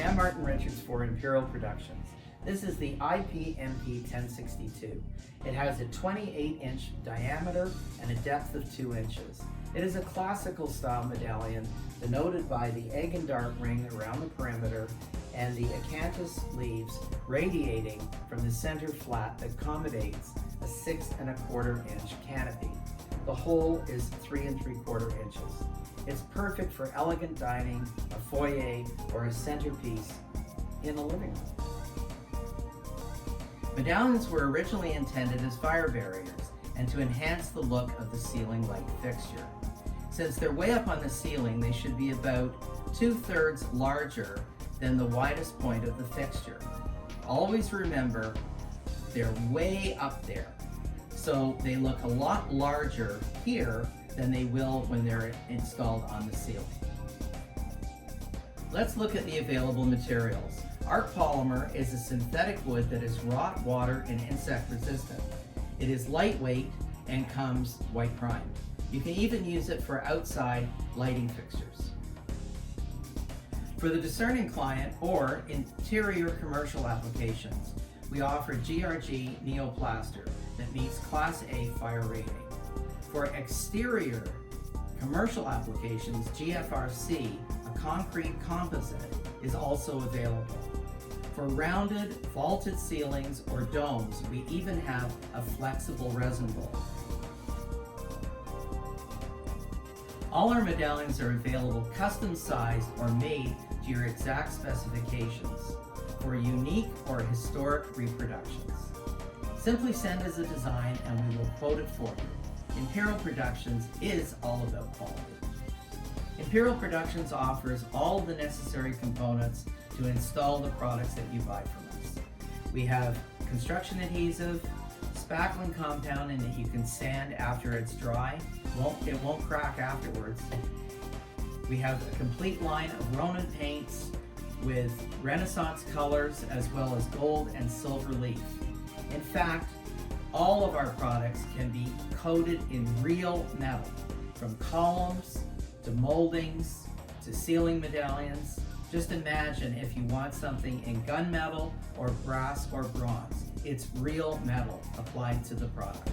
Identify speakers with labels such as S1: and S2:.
S1: I'm Martin Richards for Imperial Productions. This is the IPNP1062. It has a 28-inch diameter and a depth of 2 inches. It is a classical style medallion denoted by the egg and dart ring around the perimeter and the acanthus leaves radiating from the center flat that accommodates a 6 1/4 inch canopy. The hole is 3 3/4 inches. It's perfect for elegant dining, a foyer, or a centerpiece in a living room. Medallions were originally intended as fire barriers and to enhance the look of the ceiling light fixture. Since they're way up on the ceiling, they should be about 2/3 larger than the widest point of the fixture. Always remember, they're way up there, so they look a lot larger here than they will when they're installed on the ceiling. Let's look at the available materials. ArchPolymer is a synthetic wood that is rot, water, and insect resistant. It is lightweight and comes white primed. You can even use it for outside lighting fixtures. For the discerning client or interior commercial applications, we offer GRG Neoplaster that meets Class A fire rating. For exterior commercial applications, GFRC, a concrete composite, is also available. For rounded, vaulted ceilings or domes, we even have a flexible resin bowl. All our medallions are available custom sized or made to your exact specifications for unique or historic reproductions. Simply send us a design and we will quote it for you. Imperial Productions is all about quality. Imperial Productions offers all the necessary components to install the products that you buy from us. We have construction adhesive, spackling compound, and that you can sand after it's dry. It won't crack afterwards. We have a complete line of Ronin paints with Renaissance colors as well as gold and silver leaf. In fact, all of our products can be coated in real metal, from columns to moldings to ceiling medallions. Just imagine if you want something in gunmetal or brass or bronze. It's real metal applied to the product.